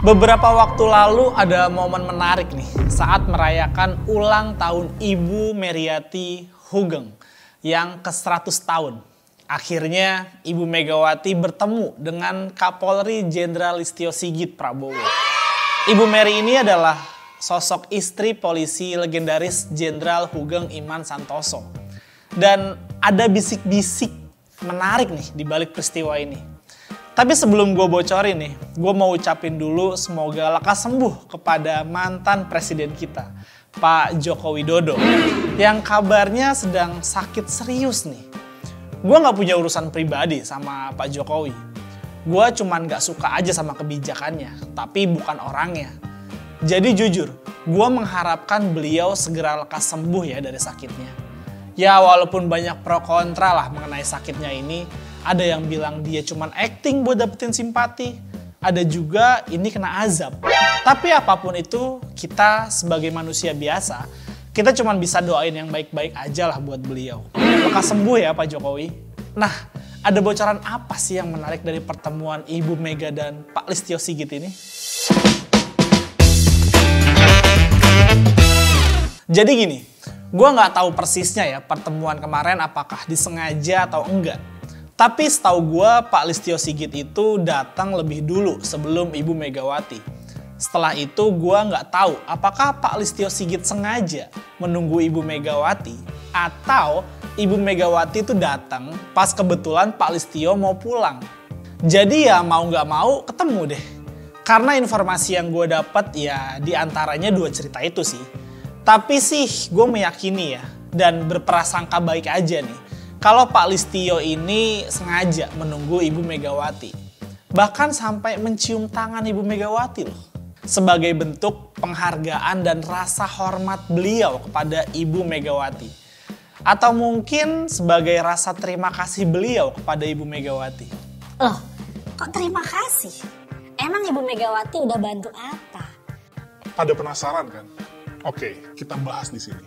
Beberapa waktu lalu ada momen menarik nih saat merayakan ulang tahun Ibu Meriati Hugeng yang ke-100 tahun. Akhirnya Ibu Megawati bertemu dengan Kapolri Jenderal Listio Sigit Prabowo. Ibu Meri ini adalah sosok istri polisi legendaris Jenderal Hugeng Iman Santoso. Dan ada bisik-bisik menarik nih di balik peristiwa ini. Tapi sebelum gue bocorin nih, gue mau ucapin dulu semoga lekas sembuh kepada mantan presiden kita, Pak Joko Widodo, yang kabarnya sedang sakit serius nih. Gue gak punya urusan pribadi sama Pak Jokowi. Gue cuman gak suka aja sama kebijakannya, tapi bukan orangnya. Jadi jujur, gue mengharapkan beliau segera lekas sembuh ya dari sakitnya. Ya walaupun banyak pro kontra lah mengenai sakitnya ini, ada yang bilang dia cuman acting buat dapetin simpati. Ada juga ini kena azab. Tapi apapun itu, kita sebagai manusia biasa, kita cuman bisa doain yang baik-baik aja lah buat beliau. Lekas sembuh ya Pak Jokowi. Nah, ada bocoran apa sih yang menarik dari pertemuan Ibu Mega dan Pak Listio Sigit ini? Jadi gini, gue nggak tahu persisnya ya pertemuan kemarin apakah disengaja atau enggak. Tapi setahu gue Pak Listio Sigit itu datang lebih dulu sebelum Ibu Megawati. Setelah itu gue nggak tahu apakah Pak Listio Sigit sengaja menunggu Ibu Megawati atau Ibu Megawati itu datang pas kebetulan Pak Listio mau pulang. Jadi ya mau nggak mau ketemu deh. Karena informasi yang gue dapat ya diantaranya dua cerita itu sih. Tapi sih gue meyakini ya dan berprasangka baik aja nih. Kalau Pak Listio ini sengaja menunggu Ibu Megawati. Bahkan sampai mencium tangan Ibu Megawati loh. Sebagai bentuk penghargaan dan rasa hormat beliau kepada Ibu Megawati. Atau mungkin sebagai rasa terima kasih beliau kepada Ibu Megawati. Loh, kok terima kasih? Emang Ibu Megawati udah bantu apa? Pada penasaran kan? Oke, kita bahas di sini.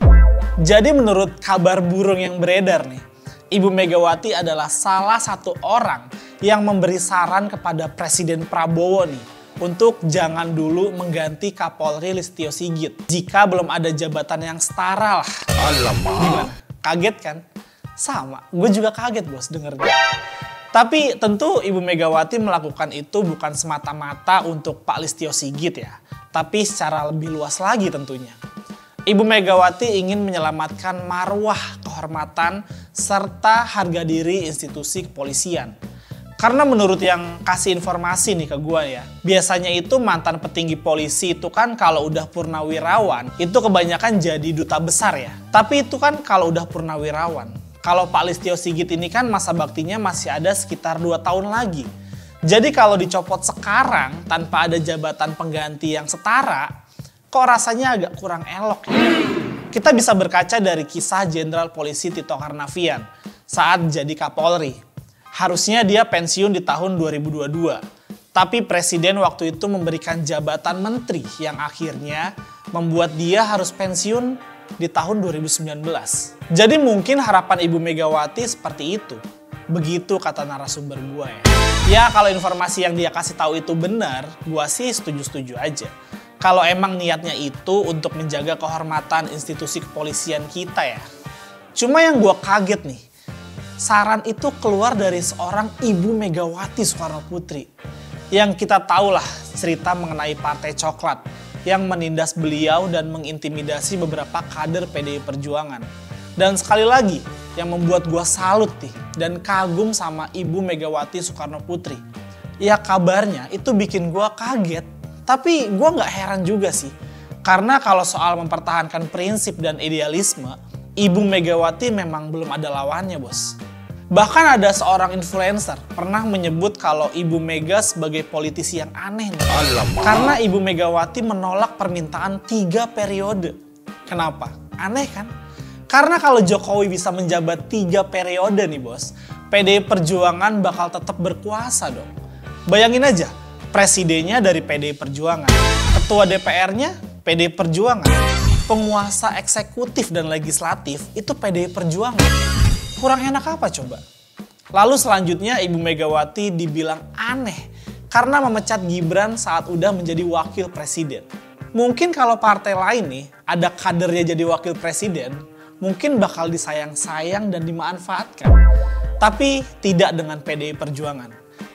Jadi menurut kabar burung yang beredar nih, Ibu Megawati adalah salah satu orang yang memberi saran kepada Presiden Prabowo nih untuk jangan dulu mengganti Kapolri Listio Sigit jika belum ada jabatan yang setara lah. Alamak. Gimana? Kaget kan? Sama, gue juga kaget bos dengernya. Tapi tentu Ibu Megawati melakukan itu bukan semata-mata untuk Pak Listio Sigit ya, tapi secara lebih luas lagi tentunya. Ibu Megawati ingin menyelamatkan marwah, kehormatan, serta harga diri institusi kepolisian. Karena menurut yang kasih informasi nih ke gue ya, biasanya itu mantan petinggi polisi itu kan kalau udah purnawirawan, itu kebanyakan jadi duta besar ya. Tapi itu kan kalau udah purnawirawan. Kalau Pak Listio Sigit ini kan masa baktinya masih ada sekitar 2 tahun lagi. Jadi kalau dicopot sekarang tanpa ada jabatan pengganti yang setara, kok rasanya agak kurang elok ya. Kita bisa berkaca dari kisah Jenderal Polisi Tito Karnavian saat jadi Kapolri. Harusnya dia pensiun di tahun 2022. Tapi Presiden waktu itu memberikan jabatan menteri yang akhirnya membuat dia harus pensiun di tahun 2019. Jadi mungkin harapan Ibu Megawati seperti itu. Begitu kata narasumber gue ya. Ya kalau informasi yang dia kasih tahu itu benar, gue sih setuju-setuju aja. Kalau emang niatnya itu untuk menjaga kehormatan institusi kepolisian kita ya. Cuma yang gue kaget nih, saran itu keluar dari seorang Ibu Megawati Soekarno Putri. Yang kita tahu lah cerita mengenai Partai Coklat yang menindas beliau dan mengintimidasi beberapa kader PDI Perjuangan. Dan sekali lagi yang membuat gue salut nih dan kagum sama Ibu Megawati Soekarno Putri. Ya kabarnya itu bikin gue kaget. Tapi gue gak heran juga sih. Karena kalau soal mempertahankan prinsip dan idealisme, Ibu Megawati memang belum ada lawannya bos. Bahkan ada seorang influencer pernah menyebut kalau Ibu Mega sebagai politisi yang aneh nih. Alamak. Karena Ibu Megawati menolak permintaan 3 periode. Kenapa? Aneh kan? Karena kalau Jokowi bisa menjabat 3 periode nih bos, PDI Perjuangan bakal tetap berkuasa dong. Bayangin aja. Presidennya dari PDI Perjuangan, ketua DPR-nya PDI Perjuangan, penguasa eksekutif dan legislatif itu PDI Perjuangan. Kurang enak apa coba? Lalu selanjutnya Ibu Megawati dibilang aneh karena memecat Gibran saat udah menjadi wakil presiden. Mungkin kalau partai lain nih ada kadernya jadi wakil presiden, mungkin bakal disayang-sayang dan dimanfaatkan. Tapi tidak dengan PDI Perjuangan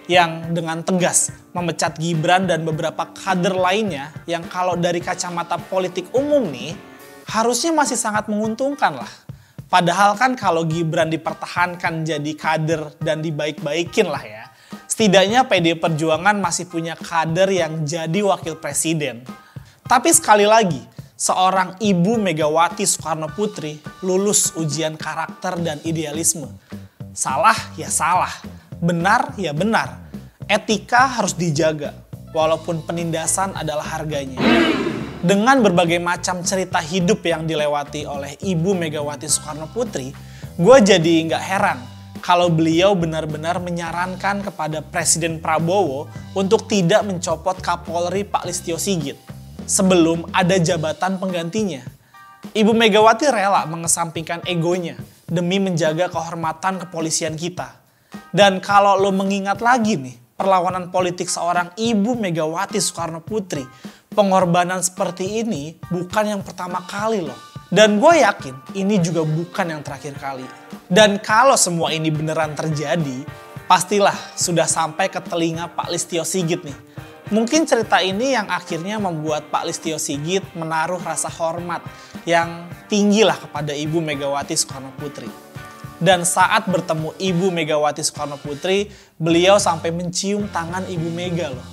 yang dengan tegas memecat Gibran dan beberapa kader lainnya yang kalau dari kacamata politik umum nih harusnya masih sangat menguntungkan lah. Padahal kan kalau Gibran dipertahankan jadi kader dan dibaik-baikin lah ya, setidaknya PDI Perjuangan masih punya kader yang jadi wakil presiden. Tapi sekali lagi, seorang Ibu Megawati Soekarno Putri lulus ujian karakter dan idealisme. Salah ya salah, benar ya benar. Etika harus dijaga, walaupun penindasan adalah harganya. Dengan berbagai macam cerita hidup yang dilewati oleh Ibu Megawati Soekarno Putri, gue jadi nggak heran kalau beliau benar-benar menyarankan kepada Presiden Prabowo untuk tidak mencopot Kapolri Pak Listio Sigit sebelum ada jabatan penggantinya. Ibu Megawati rela mengesampingkan egonya demi menjaga kehormatan kepolisian kita. Dan kalau lo mengingat lagi nih, perlawanan politik seorang Ibu Megawati Soekarno Putri, pengorbanan seperti ini bukan yang pertama kali loh. Dan gue yakin ini juga bukan yang terakhir kali. Dan kalau semua ini beneran terjadi, pastilah sudah sampai ke telinga Pak Listio Sigit nih. Mungkin cerita ini yang akhirnya membuat Pak Listio Sigit menaruh rasa hormat yang tinggi lah kepada Ibu Megawati Soekarno Putri. Dan saat bertemu Ibu Megawati Soekarno Putri, beliau sampai mencium tangan Ibu Mega loh.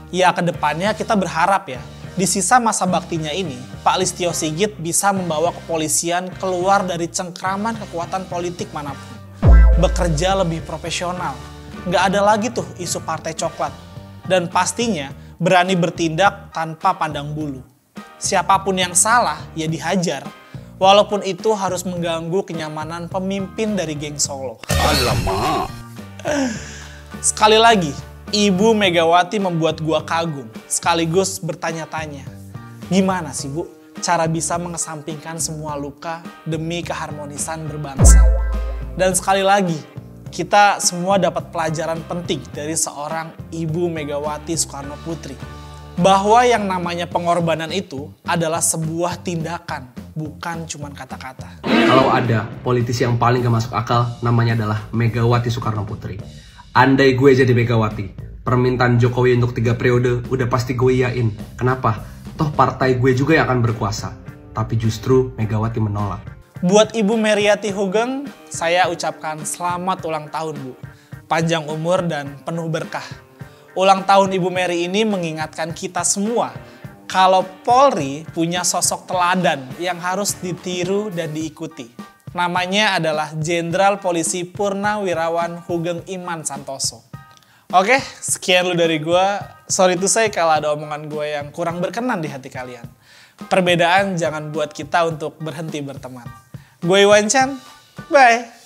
Ya kedepannya kita berharap ya, di sisa masa baktinya ini, Pak Listio Sigit bisa membawa kepolisian keluar dari cengkraman kekuatan politik manapun. Bekerja lebih profesional, nggak ada lagi tuh isu partai coklat. Dan pastinya berani bertindak tanpa pandang bulu. Siapapun yang salah ya dihajar, walaupun itu harus mengganggu kenyamanan pemimpin dari geng Solo. Alamak. Sekali lagi, Ibu Megawati membuat gua kagum, sekaligus bertanya-tanya. Gimana sih Bu, cara bisa mengesampingkan semua luka demi keharmonisan berbangsa? Dan sekali lagi, kita semua dapat pelajaran penting dari seorang Ibu Megawati Soekarno Putri. Bahwa yang namanya pengorbanan itu adalah sebuah tindakan, bukan cuma kata-kata. Kalau ada politisi yang paling gak masuk akal, namanya adalah Megawati Soekarno Putri. Andai gue jadi Megawati, permintaan Jokowi untuk 3 periode udah pasti gue iyain. Kenapa? Toh partai gue juga yang akan berkuasa. Tapi justru Megawati menolak. Buat Ibu Meriati Hugeng, saya ucapkan selamat ulang tahun Bu. Panjang umur dan penuh berkah. Ulang tahun Ibu Meri ini mengingatkan kita semua kalau Polri punya sosok teladan yang harus ditiru dan diikuti. Namanya adalah Jenderal Polisi Purnawirawan Hugeng Iman Santoso. Oke, sekian lu dari gue. Sorry to say kalau ada omongan gue yang kurang berkenan di hati kalian. Perbedaan jangan buat kita untuk berhenti berteman. Gue Iwan Chan, bye!